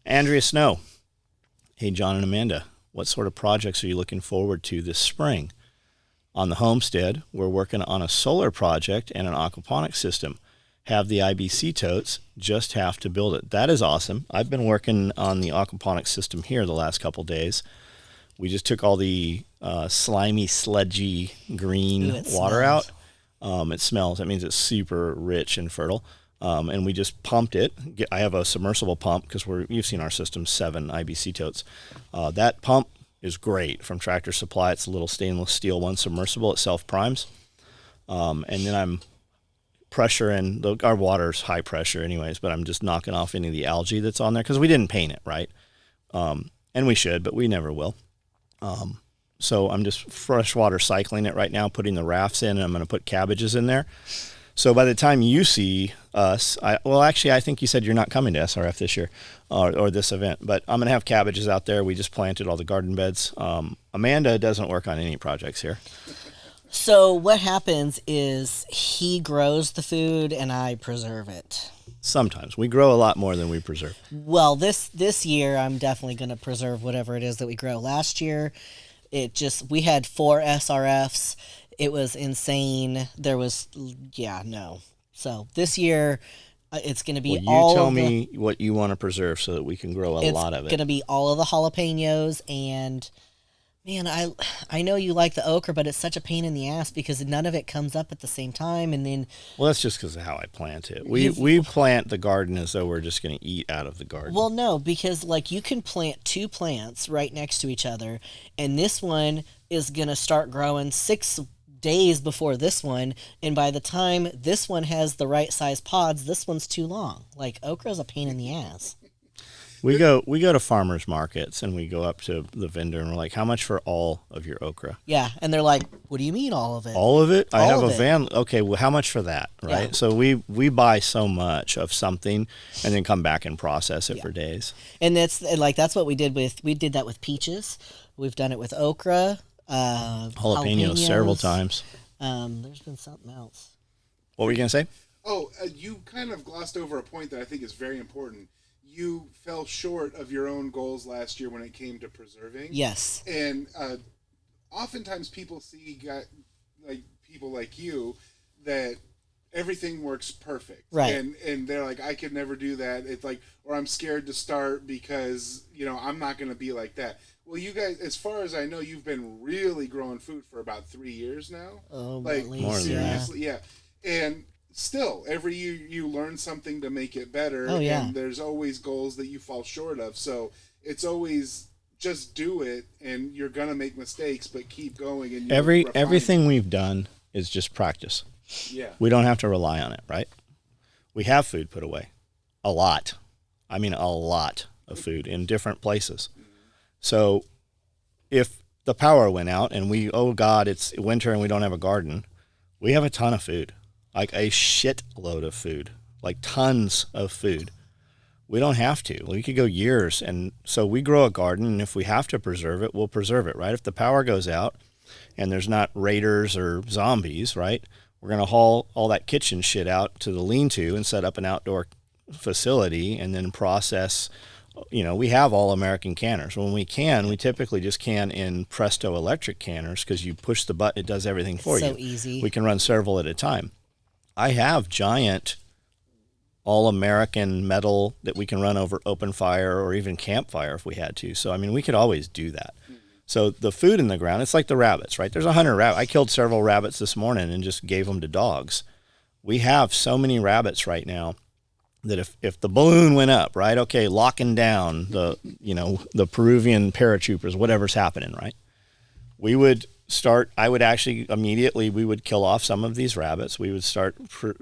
Andrea Snow. Hey, John and Amanda, what sort of projects are you looking forward to this spring? On the homestead, we're working on a solar project and an aquaponics system. Have the IBC totes, just have to build it. That is awesome. I've been working on the aquaponics system here the last couple days. We just took all the slimy, sludgy green water out. It smells. That means it's super rich and fertile. And we just pumped it. I have a submersible pump because you've seen our system, 7 IBC totes. That pump is great from Tractor Supply. It's a little stainless steel one, submersible. It self-primes. And then I'm pressuring. Our water's high pressure anyways, but I'm just knocking off any of the algae that's on there because we didn't paint it, right? And we should, but we never will. So I'm just freshwater cycling it right now, putting the rafts in, and I'm going to put cabbages in there. So by the time you see us, I think you said you're not coming to SRF this year or this event, but I'm going to have cabbages out there. We just planted all the garden beds. Amanda doesn't work on any projects here. So what happens is he grows the food and I preserve it. Sometimes. We grow a lot more than we preserve. Well, this year I'm definitely going to preserve whatever it is that we grow. Last year, we had 4 SRFs. It was insane. So this year, it's going to be all. You tell me what you want to preserve so that we can grow a lot of it. It's going to be all of the jalapenos and, man, I know you like the okra, but it's such a pain in the ass because none of it comes up at the same time, and then. Well, that's just because of how I plant it. We plant the garden as though we're just going to eat out of the garden. Well, no, because you can plant 2 plants right next to each other, and this one is going to start growing 6 days before this one, and by the time this one has the right size pods, this one's too long. Okra's a pain in the ass. We go to farmers markets and we go up to the vendor and we're like, how much for all of your okra? Yeah, and they're like, what do you mean all of it? All of it? I have a van. Okay, well, how much for that, right? Yeah. So we buy so much of something and then come back and process it for days. And that's what we did that with peaches. We've done it with okra. Jalapenos several times. There's been something else. What were you going to say? You kind of glossed over a point that I think is very important. You fell short of your own goals last year when it came to preserving. Yes. And oftentimes people see people like you that everything works perfect. Right. And they're like, I could never do that. It's like, or I'm scared to start because, I'm not going to be like that. Well, you guys, as far as I know, you've been really growing food for about 3 years now. Oh, at least, more than seriously, yeah. And still, every year you learn something to make it better. Oh, yeah. And there's always goals that you fall short of. So it's always just do it, and you're gonna make mistakes, but keep going. And everything we've done is just practice. Yeah. We don't have to rely on it, right? We have food put away, a lot. I mean, a lot of food in different places. So if the power went out and it's winter and we don't have a garden, we have a ton of food, like a shitload of food, like tons of food. We don't have to. We could go years. And so we grow a garden, and if we have to preserve it, we'll preserve it, right? If the power goes out and there's not raiders or zombies, right, we're going to haul all that kitchen shit out to the lean-to and set up an outdoor facility and then process. We have all American canners. When we can, we typically just can in Presto electric canners because you push the button, it does everything for you. So easy. We can run several at a time. I have giant all-American metal that we can run over open fire or even campfire if we had to. So, we could always do that. So the food in the ground, it's like the rabbits, right? There's 100 rabbits. I killed several rabbits this morning and just gave them to dogs. We have so many rabbits right now that if the balloon went up, right, okay, locking down the Peruvian paratroopers, whatever's happening, right, I would actually immediately, we would kill off some of these rabbits. We would start,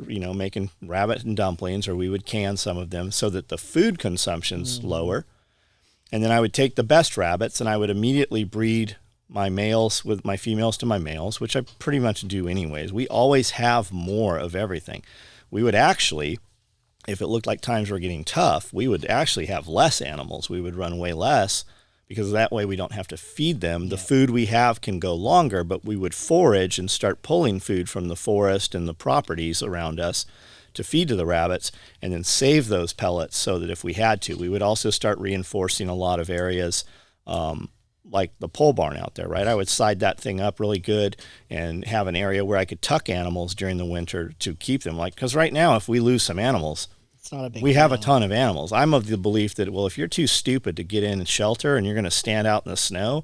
making rabbit and dumplings, or we would can some of them so that the food consumption's lower. And then I would take the best rabbits and I would immediately breed my males with my females to my males, which I pretty much do anyways. We always have more of everything. We would actually, if it looked like times were getting tough, we would actually have less animals. We would run way less because that way we don't have to feed them. The food we have can go longer, but we would forage and start pulling food from the forest and the properties around us to feed to the rabbits, and then save those pellets so that if we had to, we would also start reinforcing a lot of areas, like the pole barn out there, right? I would side that thing up really good and have an area where I could tuck animals during the winter to keep them. Like, because right now, if we lose some animals, It's not a big we have a deal. ton of animals. I'm of the belief that, well, if you're too stupid to get in and shelter and you're going to stand out in the snow,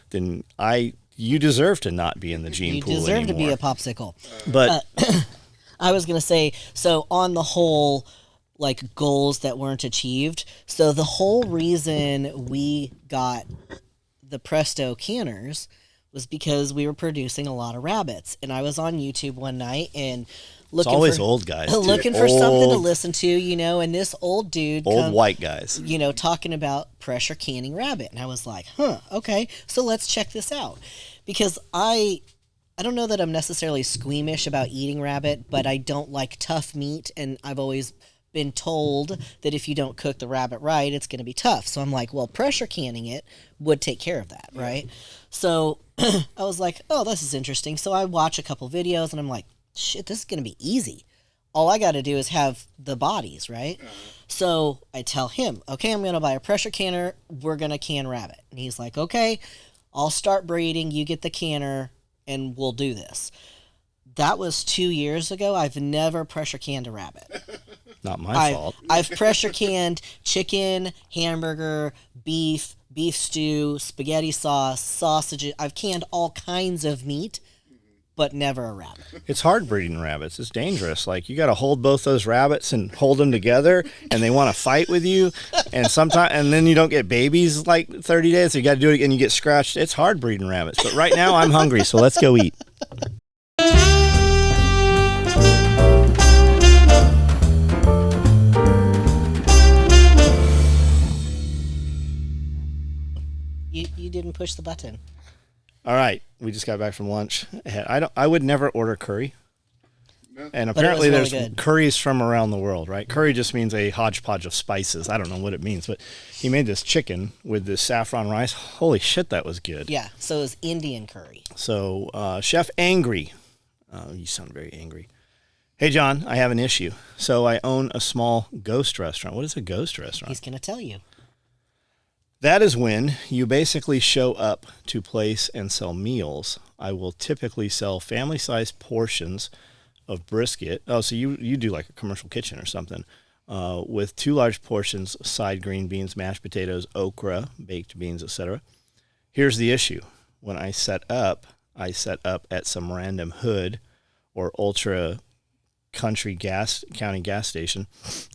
then you deserve to not be in the gene You pool deserve to be anymore. a popsicle. But I was going to say, so on the whole, like goals that weren't achieved. So the whole reason we got the Presto canners was because we were producing a lot of rabbits. And I was on YouTube one night and it's looking always for, old guys. Too. looking for something to listen to, and this old dude Old white guys. talking about pressure canning rabbit. And I was like, okay, so let's check this out. Because I don't know that I'm necessarily squeamish about eating rabbit, but I don't like tough meat, and I've always been told that if you don't cook the rabbit right, it's going to be tough. So I'm like, well, pressure canning it would take care of that, right? So I was like, oh, this is interesting. So I watch a couple videos, and I'm like, shit, this is going to be easy. All I got to do is have the bodies, right? So I tell him, okay, I'm going to buy a pressure canner. We're going to can rabbit. And he's like, okay, I'll start breeding. You get the canner, and we'll do this. That was 2 years ago. I've never pressure canned a rabbit. Not my fault. I've pressure canned chicken, hamburger, beef stew, spaghetti sauce, sausages. I've canned all kinds of meat, but never a rabbit. It's hard breeding rabbits. It's dangerous. Like, you got to hold both those rabbits and hold them together, and they want to fight with you. And then you don't get babies like 30 days. So you got to do it again. You get scratched. It's hard breeding rabbits. But right now I'm hungry, so let's go eat. You didn't push the button. All right, we just got back from lunch. I would never order curry. No. And apparently really there's good. curries from around the world, right? Curry just means a hodgepodge of spices. I don't know what it means, but he made this chicken with this saffron rice. Holy shit, that was good. Yeah, so it was Indian curry. So, Chef Angry. You sound very angry. Hey, John, I have an issue. So I own a small ghost restaurant. What is a ghost restaurant? He's going to tell you. That is when you basically show up to place and sell meals. I will typically sell family-sized portions of brisket. Oh, so you do like a commercial kitchen or something, with 2 large portions of side green beans, mashed potatoes, okra, baked beans, etc. Here's the issue. When I set up at some random hood or ultra country county gas station.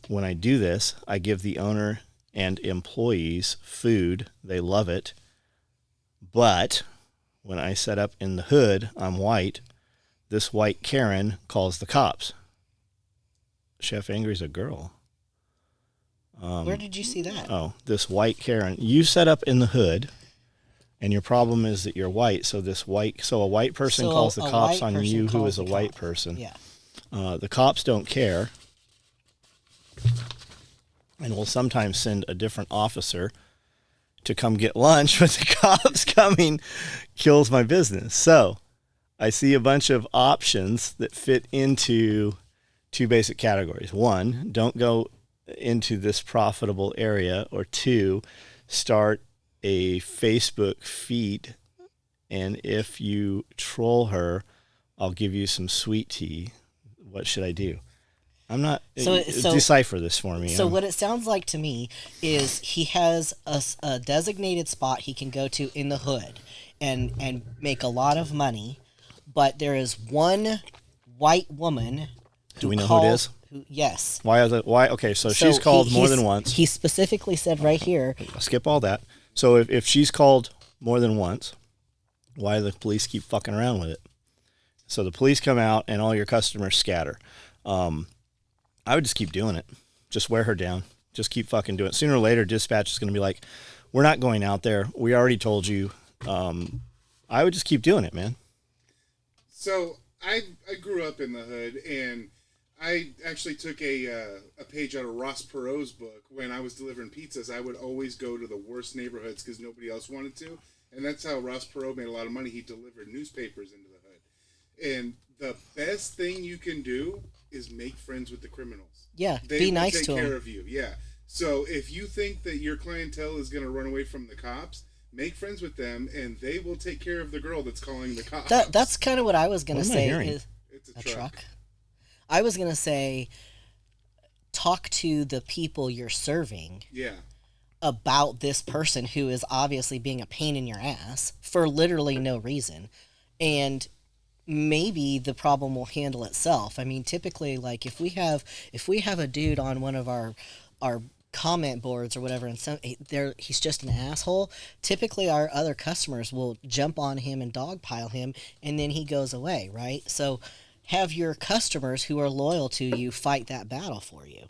When I do this, I give the owner and employees food. They love it. But when I set up in the hood, I'm white. This white Karen calls the cops. Chef Angry's a girl. Where did you see that? Oh, this white Karen. You set up in the hood, and your problem is that you're white. So a white person So calls the a cops white on person you, who calls is a the white cop. person. Yeah. The cops don't care, and will sometimes send a different officer to come get lunch, but the cops coming kills my business. So I see a bunch of options that fit into 2 basic categories. 1, don't go into this profitable area, or 2, start a Facebook feed, and if you troll her, I'll give you some sweet tea. What should I do? I'm not. So decipher this for me. So what it sounds like to me is he has a designated spot he can go to in the hood and make a lot of money, but there is one white woman. Do we know who it is? Yes. Why? Okay, so she's called more than once. He specifically said right here. I'll skip all that. So if she's called more than once, why do the police keep fucking around with it? So the police come out and all your customers scatter. I would just keep doing it. Just wear her down. Just keep fucking doing it. Sooner or later, dispatch is going to be like, we're not going out there. We already told you. I would just keep doing it, man. So I grew up in the hood, and I actually took a page out of Ross Perot's book. When I was delivering pizzas, I would always go to the worst neighborhoods because nobody else wanted to. And that's how Ross Perot made a lot of money. He delivered newspapers into the hood. And the best thing you can do is make friends with the criminals. Yeah, They be will nice take to care them. of you. Yeah. So if you think that your clientele is going to run away from the cops, make friends with them, and they will take care of the girl that's calling the cops. That's kind of what I was gonna What am I say. hearing? Is It's a truck. I was gonna say, talk to the people you're serving Yeah. about this person who is obviously being a pain in your ass for literally no reason, and maybe the problem will handle itself. I mean, typically, like if we have a dude on one of our comment boards or whatever, and he's just an asshole. Typically, our other customers will jump on him and dogpile him, and then he goes away, right? So, have your customers who are loyal to you fight that battle for you,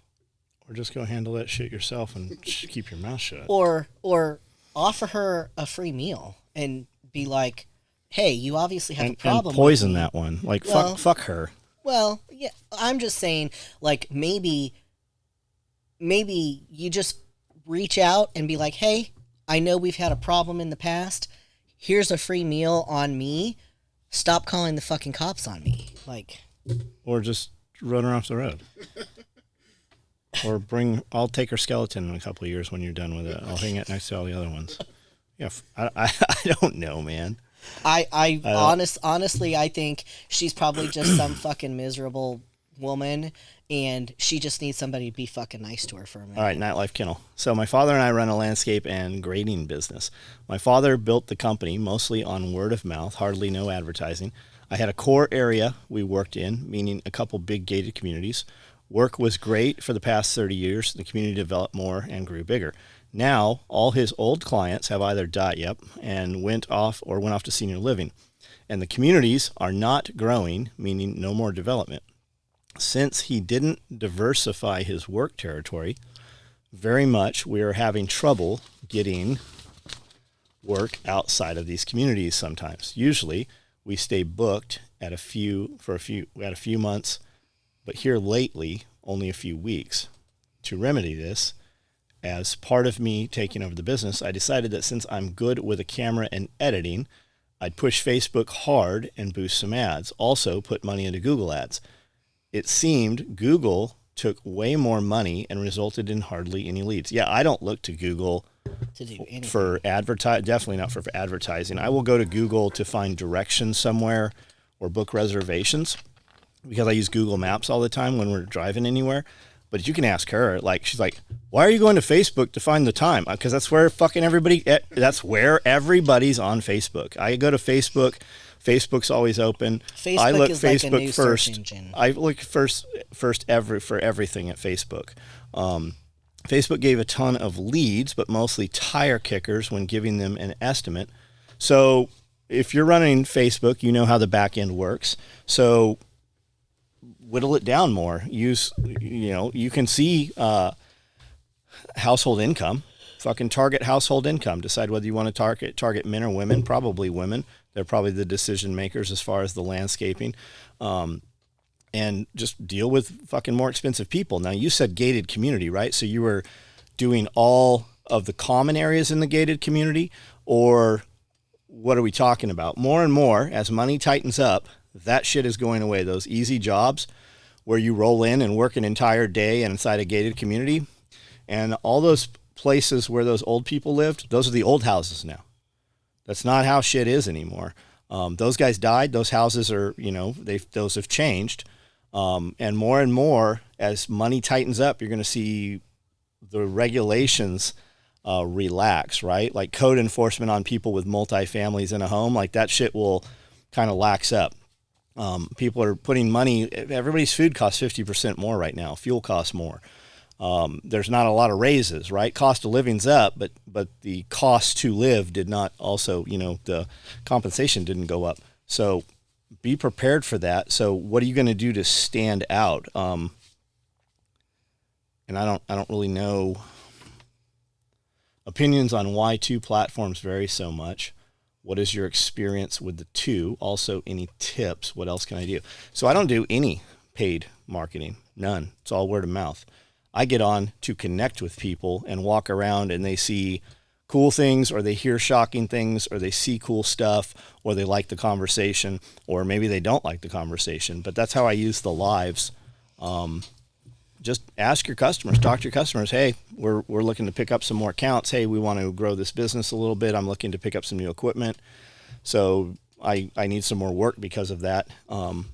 Or just go handle that shit yourself and keep your mouth shut. or offer her a free meal and be like, "Hey, you obviously have a And problem." poison with me. that one. Like, Well- fuck her. Well, yeah, I'm just saying, like, maybe you just reach out and be like, hey, I know we've had a problem in the past. Here's a free meal on me. Stop calling the fucking cops on me. Like, Or just run her off the road. Or I'll take her skeleton in a couple of years when you're done with it. I'll hang it next to all the other ones. Yeah, I don't know, man. honestly, I think she's probably just some fucking miserable woman, and she just needs somebody to be fucking nice to her for a minute. All right, Nightlife Kennel. So my father and I run a landscape and grading business. My father built the company mostly on word of mouth, hardly no advertising. I had a core area we worked in, meaning a couple big gated communities. Work was great for the past 30 years. The community developed more and grew bigger. Now, all his old clients have either died, and went off to senior living. And the communities are not growing, meaning no more development. Since he didn't diversify his work territory very much, we are having trouble getting work outside of these communities sometimes. Usually, we stay booked at a few months, but here lately, only a few weeks. To remedy this, as part of me taking over the business, I decided that since I'm good with a camera and editing, I'd push Facebook hard and boost some ads. Also, put money into Google ads. It seemed Google took way more money and resulted in hardly any leads. Yeah, I don't look to Google To do anything. for definitely not for advertising. I will go to Google to find directions somewhere or book reservations because I use Google Maps all the time when we're driving anywhere. But you can ask her, like, she's like, why are you going to Facebook to find the time? Because that's where that's where everybody's on Facebook. I go to Facebook. Facebook's always open. Facebook I look is like a Facebook new first. search engine. I look for everything at Facebook. Facebook gave a ton of leads, but mostly tire kickers when giving them an estimate. So if you're running Facebook, you know how the back end works. So whittle it down more. You can see household income. Fucking target household income. Decide whether you want to target men or women. Probably women. They're probably the decision makers as far as the landscaping. And just deal with fucking more expensive people. Now, you said gated community, right? So you were doing all of the common areas in the gated community, or what are we talking about? More and more, as money tightens up, that shit is going away. Those easy jobs where you roll in and work an entire day inside a gated community, and all those places where those old people lived, those are the old houses now. That's not how shit is anymore. Those guys died. Those houses are, those have changed. And more, as money tightens up, you're going to see the regulations relax, right? Like code enforcement on people with multifamilies in a home, like that shit will kind of lax up. People are putting money, everybody's food costs 50% more right now. Fuel costs more. There's not a lot of raises, right? Cost of living's up, but the cost to live did not also, the compensation didn't go up. So be prepared for that. So what are you going to do to stand out? And I don't really know opinions on why two platforms vary so much. What is your experience with the two? Also, any tips? What else can I do? So I don't do any paid marketing, none. It's all word of mouth. I get on to connect with people and walk around and they see cool things, or they hear shocking things, or they see cool stuff, or they like the conversation, or maybe they don't like the conversation. But that's how I use the lives Just ask your customers, talk to your customers. Hey, we're looking to pick up some more accounts. Hey, we want to grow this business a little bit. I'm looking to pick up some new equipment. So I need some more work because of that. Well,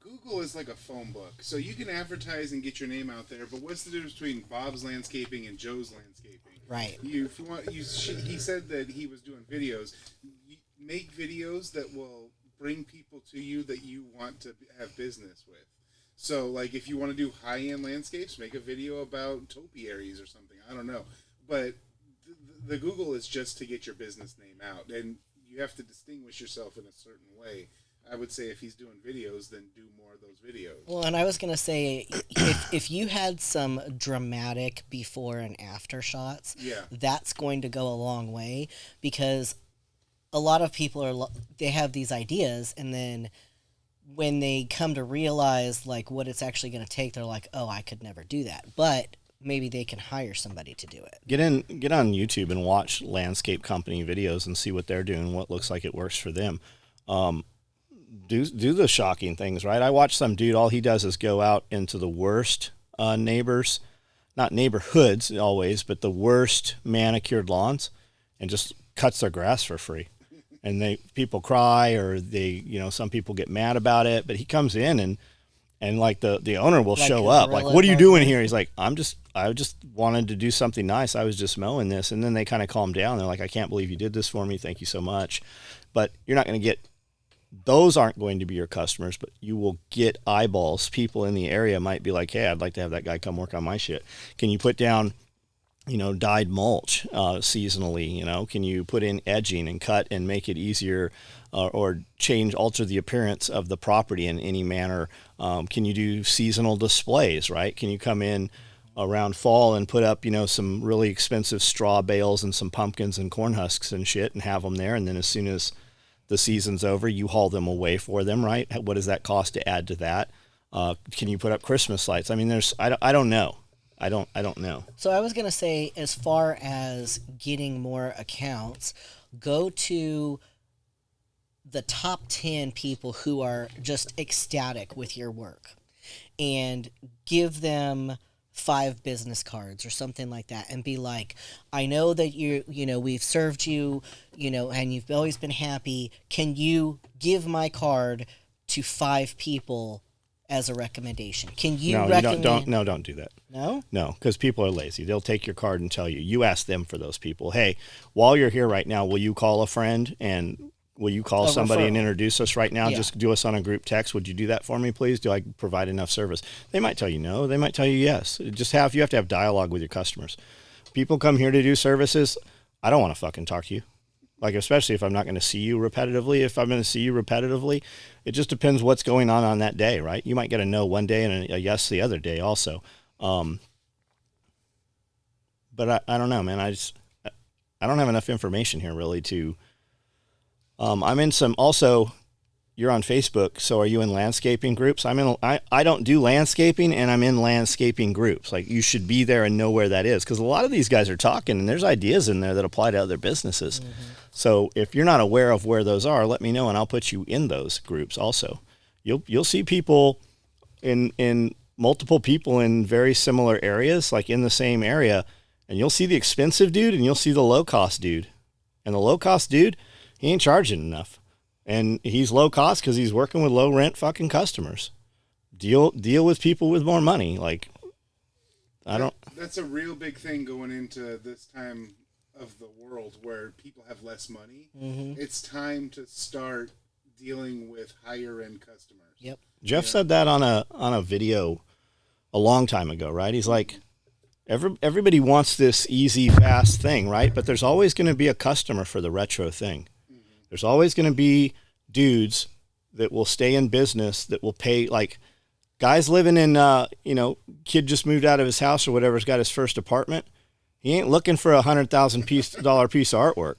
Google is like a phone book. So you can advertise and get your name out there, but what's the difference between Bob's Landscaping and Joe's Landscaping? Right. If you want, he said that he was doing videos. You make videos that will bring people to you that you want to have business with. So, like, if you want to do high-end landscapes, make a video about topiaries or something. I don't know. But the Google is just to get your business name out. And you have to distinguish yourself in a certain way. I would say if he's doing videos, then do more of those videos. Well, and I was going to say, if you had some dramatic before and after shots, that's going to go a long way, because a lot of people they have these ideas, and then when they come to realize like what it's actually going to take, they're like, oh, I could never do that. But maybe they can hire somebody to do it. Get on YouTube and watch landscape company videos and see what they're doing, what looks like it works for them. Do the shocking things, right? I watched some dude, all he does is go out into the worst neighbors, not neighborhoods always, but the worst manicured lawns, and just cuts their grass for free. And people cry, or some people get mad about it, but he comes in and like the owner will show up, like, what are you doing here? He's like, I just wanted to do something nice. I was just mowing this. And then they kind of calm down. They're like, I can't believe you did this for me. Thank you so much. But you're not going to get, those aren't going to be your customers, but you will get eyeballs. People in the area might be like, hey, I'd like to have that guy come work on my shit. Can you put down, dyed mulch seasonally? Can you put in edging and cut and make it easier, or alter the appearance of the property in any manner? Can you do seasonal displays, right? Can you come in around fall and put up, some really expensive straw bales and some pumpkins and corn husks and shit and have them there? And then as soon as the season's over, you haul them away for them, right? What does that cost to add to that? Can you put up Christmas lights? I mean, I don't know. I don't know. So I was going to say, as far as getting more accounts, go to the top 10 people who are just ecstatic with your work and give them 5 business cards or something like that, and be like, I know that we've served you, and you've always been happy. Can you give my card to 5 people as a recommendation? Can you recommend? Don't do that. No? No, because people are lazy. They'll take your card and tell you. You ask them for those people. Hey, while you're here right now, will you call a friend, and will you call somebody and introduce us right now? Yeah. Just do us on a group text. Would you do that for me, please? Do I provide enough service? They might tell you no. They might tell you yes. You have to have dialogue with your customers. People come here to do services. I don't want to fucking talk to you. Like, especially if I'm not going to see you repetitively. If I'm going to see you repetitively, it just depends what's going on that day, right? You might get a no one day and a yes the other day also. But I don't know, man. I don't have enough information here really to. I'm in some, also, you're on Facebook, so are you in landscaping groups? I don't do landscaping, and I'm in landscaping groups. Like, you should be there and know where that is, because a lot of these guys are talking, and there's ideas in there that apply to other businesses. Mm-hmm. So if you're not aware of where those are, let me know, and I'll put you in those groups also. You'll see people in multiple people in very similar areas, like in the same area, and you'll see the expensive dude, and you'll see the low-cost dude. And the low-cost dude, he ain't charging enough. And he's low cost because he's working with low rent fucking customers. Deal with people with more money. Like, That's a real big thing going into this time of the world where people have less money. Mm-hmm. It's time to start dealing with higher end customers. Yep. Jeff said that on a video a long time ago, right? He's like, everybody wants this easy, fast thing, right? But there's always going to be a customer for the retro thing. There's always going to be dudes that will stay in business, that will pay, like guys living in, kid just moved out of his house or whatever, has got his first apartment. He ain't looking for $100,000 piece of artwork.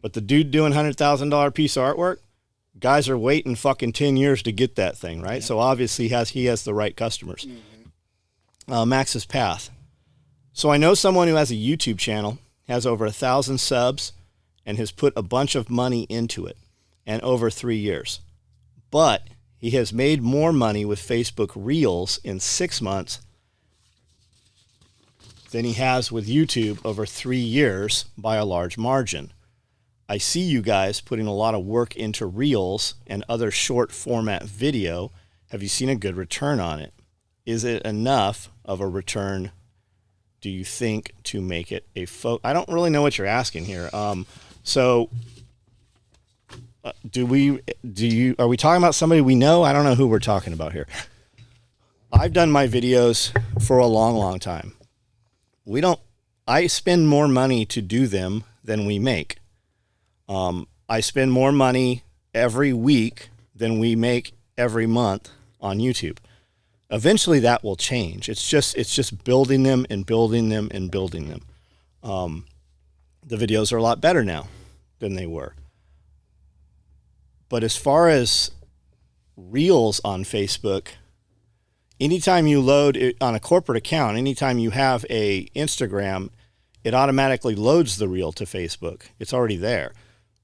But the dude doing $100,000 piece of artwork, guys are waiting fucking 10 years to get that thing, right? Yeah. So obviously he has the right customers. Mm-hmm. Max's Path. So I know someone who has a YouTube channel, has over 1,000 subs, and has put a bunch of money into it, and over 3 years. But He has made more money with Facebook Reels in 6 months than he has with YouTube over 3 years by a large margin. I see you guys putting a lot of work into Reels and other short format video. Have you seen a good return on it? Is it enough of a return, do you think, to make it a I don't really know what you're asking here. Are we talking about somebody we know? I don't know who we're talking about here. I've done my videos for a long, long time. I spend more money to do them than we make. I spend more money every week than we make every month on YouTube. Eventually that will change. It's just building them and building them and building them. The videos are a lot better now than they were. But as far as Reels on Facebook, anytime you load it on a corporate account, anytime you have a Instagram, it automatically loads the reel to Facebook. It's already there.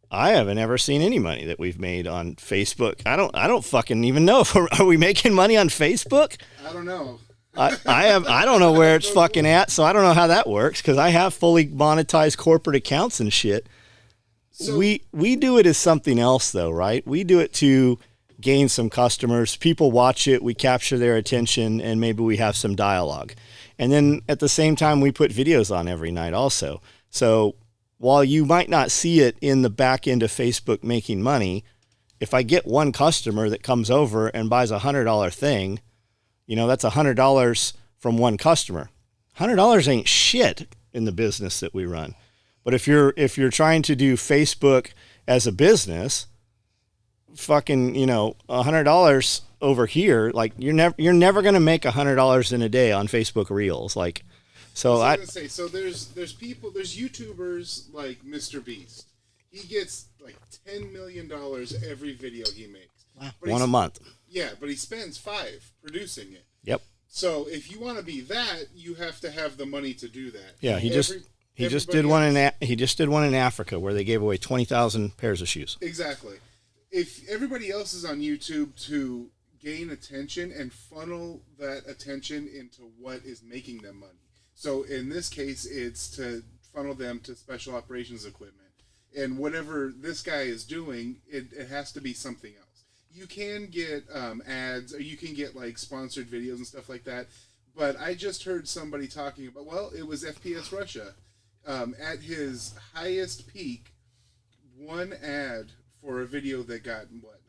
I haven't ever seen any money that we've made on Facebook. I don't fucking even know. Are we making money on Facebook? I don't know. I don't know where it's fucking at, so I don't know how that works because I have fully monetized corporate accounts and shit. So, we do it as something else though, right? We do it to gain some customers. People watch it, we capture their attention, and maybe we have some dialogue. And then at the same time, we put videos on every night also. So while you might not see it in the back end of Facebook making money, if I get one customer that comes over and buys $100 thing, that's $100 from one customer. $100 ain't shit in the business that we run. But if you're trying to do Facebook as a business, fucking, $100 over here, like you're never going to make $100 in a day on Facebook Reels. Like, so I was gonna say, so there's YouTubers like Mr. Beast. He gets like $10 million every video he makes. Wow. One a month. Yeah, but he spends 5 producing it. Yep. So if you want to be that, you have to have the money to do that. Yeah, he just did one in Africa where they gave away 20,000 pairs of shoes. Exactly. If everybody else is on YouTube to gain attention and funnel that attention into what is making them money. So in this case, it's to funnel them to special operations equipment. And whatever this guy is doing, it has to be something else. You can get ads, or you can get like sponsored videos and stuff like that. But I just heard somebody talking about, it was FPS Russia. At his highest peak, one ad for a video that got,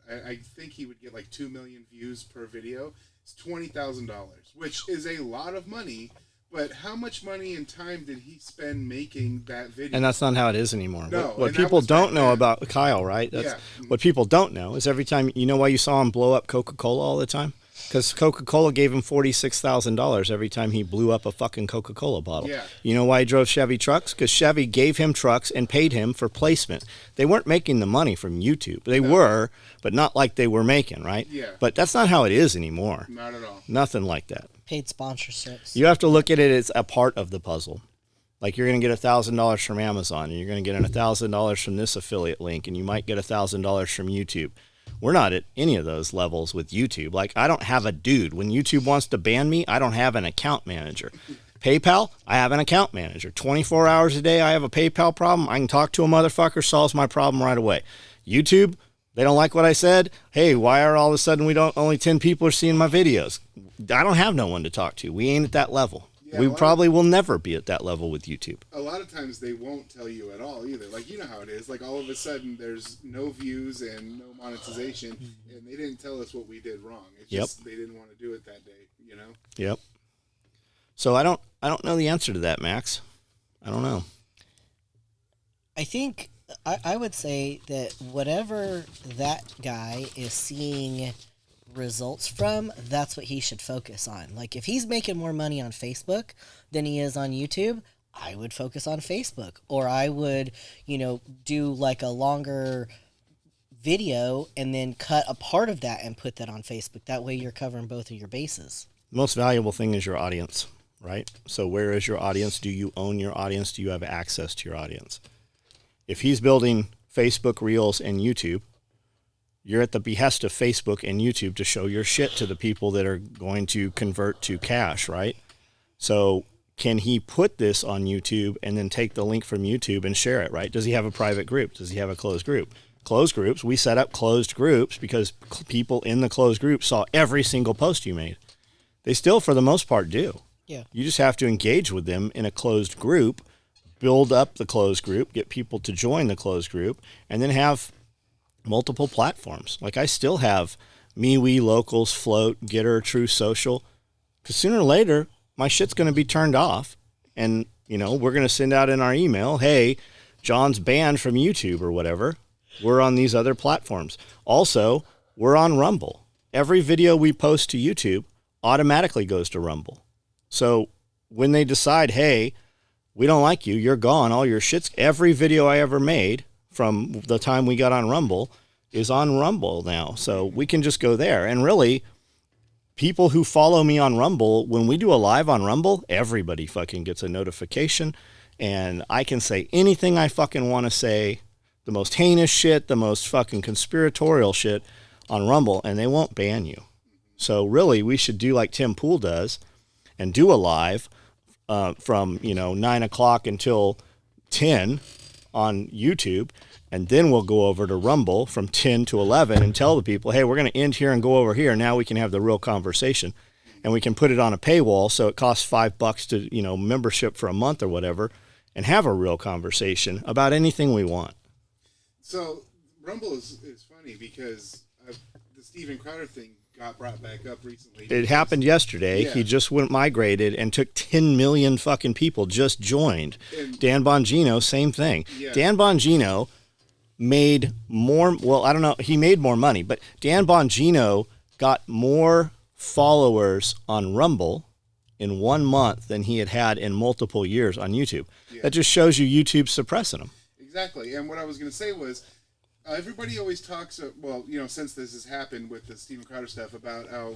I think he would get like 2 million views per video. It's $20,000, which is a lot of money. But how much money and time did he spend making that video? And that's not how it is anymore. No, what people don't know about Kyle, right? What people don't know is every time, why you saw him blow up Coca-Cola all the time? Because Coca-Cola gave him $46,000 every time he blew up a fucking Coca-Cola bottle. Yeah. You know why he drove Chevy trucks? Because Chevy gave him trucks and paid him for placement. They weren't making the money from YouTube. They were, but not like they were making, right? Yeah. But that's not how it is anymore. Not at all. Nothing like that. Paid sponsorships. You have to look at it as a part of the puzzle. Like you're going to get $1,000 from Amazon, and you're going to get $1,000 from this affiliate link, and you might get $1,000 from YouTube. We're not at any of those levels with YouTube. Like, I don't have a dude. When YouTube wants to ban me, I don't have an account manager. PayPal, I have an account manager. 24 hours a day, I have a PayPal problem. I can talk to a motherfucker, solves my problem right away. YouTube, they don't like what I said. Hey, why are all of a sudden only 10 people are seeing my videos? I don't have no one to talk to. We ain't at that level. Yeah, we probably will never be at that level with YouTube. A lot of times they won't tell you at all either. Like, you know how it is. Like, all of a sudden there's no views and no monetization, and they didn't tell us what we did wrong. It's just they didn't want to do it that day, Yep. So I don't know the answer to that, Max. I don't know. I think I would say that whatever that guy is seeing results from, that's what he should focus on. Like, if he's making more money on Facebook than he is on YouTube, I would focus on Facebook. Or I would, do like a longer video and then cut a part of that and put that on Facebook. That way you're covering both of your bases. The most valuable thing is your audience, right? So where is your audience? Do you own your audience? Do you have access to your audience? If he's building Facebook Reels and YouTube, you're at the behest of Facebook and YouTube to show your shit to the people that are going to convert to cash, right? So can he put this on YouTube and then take the link from YouTube and share it, right? Does he have a private group? Does he have a closed group? Closed groups, we set up closed groups because people in the closed group saw every single post you made. They still, for the most part, do. Yeah. You just have to engage with them in a closed group, build up the closed group, get people to join the closed group, and then have multiple platforms. Like I still have MeWe, Locals, Float, Getter, True Social, because sooner or later my shit's going to be turned off, and we're going to send out in our email, hey, John's banned from YouTube or whatever. We're on these other platforms. Also, we're on Rumble. Every video we post to YouTube automatically goes to Rumble. So when they decide, hey, we don't like you, you're gone, all your shit's, every video I ever made from the time we got on Rumble is on Rumble now. So we can just go there. And really, people who follow me on Rumble, when we do a live on Rumble, everybody fucking gets a notification. And I can say anything I fucking want to say, the most heinous shit, the most fucking conspiratorial shit on Rumble, and they won't ban you. So really, we should do like Tim Pool does and do a live from 9 o'clock until 10 on YouTube, and then we'll go over to Rumble from 10 to 11 and tell the people, hey, we're going to end here and go over here. Now we can have the real conversation, and we can put it on a paywall, so it costs $5 to membership for a month or whatever, and have a real conversation about anything we want. So Rumble is funny because the Steven Crowder thing got brought back up recently. It happened yesterday. Yeah. He just went migrated and took 10 million fucking people just joined. And Dan Bongino, same thing. Yeah. Dan Bongino made more, well, I don't know, he made more money, but Dan Bongino got more followers on Rumble in 1 month than he had in multiple years on YouTube. Yeah. That just shows you YouTube's suppressing him. Exactly. And what I was going to say was, everybody always talks, since this has happened with the Steven Crowder stuff, about how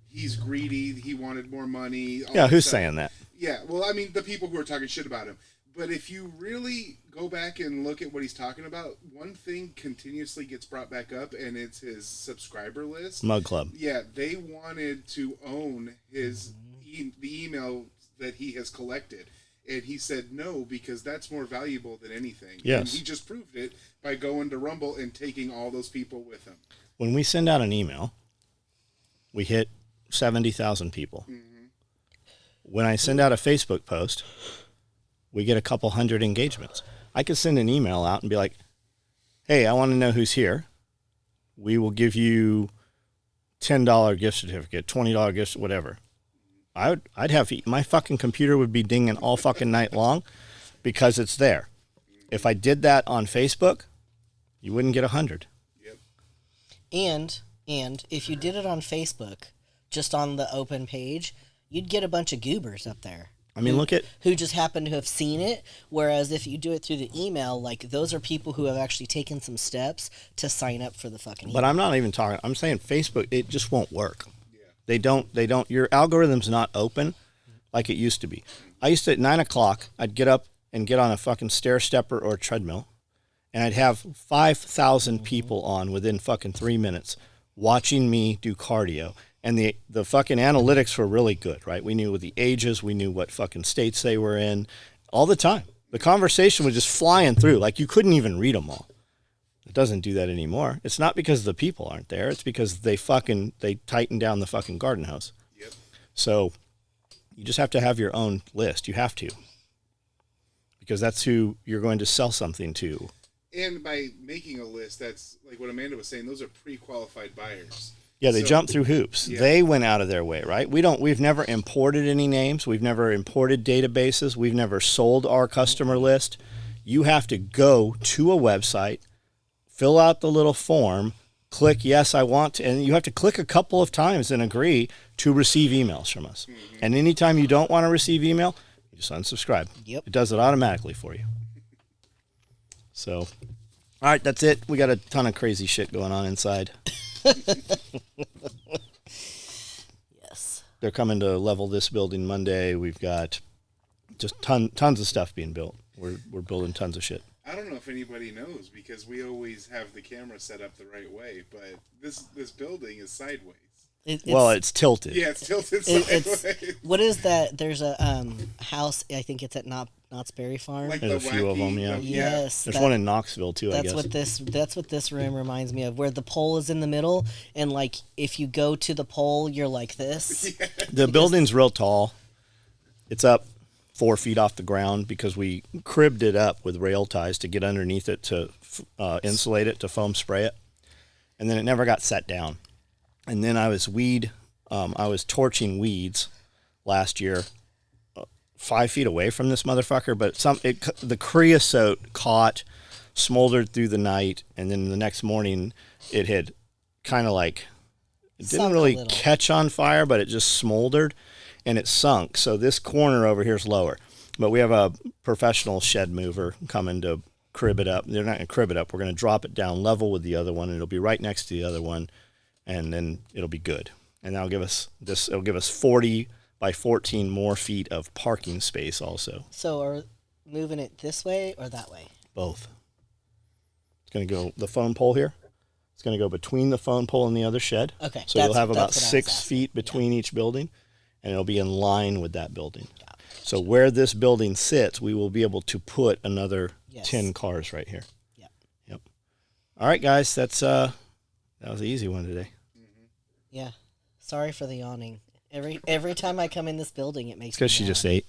he's greedy, he wanted more money. Yeah, who's saying that? Yeah, well, I mean, the people who are talking shit about him. But if you really go back and look at what he's talking about, one thing continuously gets brought back up, and it's his subscriber list. Mug Club. Yeah, they wanted to own the email that he has collected. And he said no, because that's more valuable than anything. Yes. And he just proved it by going to Rumble and taking all those people with him. When we send out an email, we hit 70,000 people. Mm-hmm. When I send out a Facebook post, we get a couple hundred engagements. I could send an email out and be like, hey, I want to know who's here. We will give you $10 gift certificate, $20 gift, whatever. I'd have, my fucking computer would be dinging all fucking night long because it's there. If I did that on Facebook, you wouldn't get 100. Yep. And if you did it on Facebook, just on the open page, you'd get a bunch of goobers up there. I mean, look at who just happen to have seen it. Whereas if you do it through the email, like those are people who have actually taken some steps to sign up for the fucking email. But I'm not even talking. I'm saying Facebook. It just won't work. They don't, your algorithm's not open like it used to be. I used to, at 9 o'clock, I'd get up and get on a fucking stair stepper or a treadmill, and I'd have 5,000 people on within fucking 3 minutes watching me do cardio. And the fucking analytics were really good, right? We knew the ages, we knew what fucking states they were in all the time. The conversation was just flying through, like you couldn't even read them all. It doesn't do that anymore. It's not because the people aren't there. It's because they tighten down the fucking garden house. Yep. So you just have to have your own list. You have to. Because that's who you're going to sell something to. And by making a list, that's like what Amanda was saying, those are pre-qualified buyers. Yeah, they jump through hoops. Yeah. They went out of their way, right? We've never imported any names. We've never imported databases. We've never sold our customer list. You have to go to a website, fill out the little form, click yes, I want to, and you have to click a couple of times and agree to receive emails from us. Mm-hmm. And anytime you don't want to receive email, you just unsubscribe. Yep. It does it automatically for you. So, all right, that's it. We got a ton of crazy shit going on inside. Yes. They're coming to level this building Monday. We've got just tons of stuff being built. We're building tons of shit. I don't know if anybody knows because we always have the camera set up the right way, but this building is sideways. It's tilted. Yeah, it's tilted sideways. What is that? There's a house. I think it's at Knott's Berry Farm. Like There's the a few of them, yeah. Yes, There's one in Knoxville too. I guess that's what this room reminds me of, where the pole is in the middle, and like if you go to the pole, you're like this. Yeah. the building's real tall. It's up 4 feet off the ground because we cribbed it up with rail ties to get underneath it to insulate it, to foam spray it, and then it never got set down. And then I was torching weeds last year 5 feet away from this motherfucker, but the creosote caught, smoldered through the night, and then the next morning it had kind of like, it didn't really catch on fire, but it just smoldered and it sunk. So this corner over here is lower, but we have a professional shed mover coming to crib it up. They're not going to crib it up. We're going to drop it down level with the other one, and it'll be right next to the other one, and then it'll be good. And that'll give us it'll give us 40 by 14 more feet of parking space also. So are moving it this way or that way? Both. It's going to go the phone pole here. It's going to go between the phone pole and the other shed. Okay. So you'll have about 6 feet between each building, and it'll be in line with that building. Yeah. So where this building sits, we will be able to put another 10 cars right here. Yeah. Yep. All right, guys. That was an easy one today. Mm-hmm. Yeah. Sorry for the yawning. Every time I come in this building, it makes me because she just ate.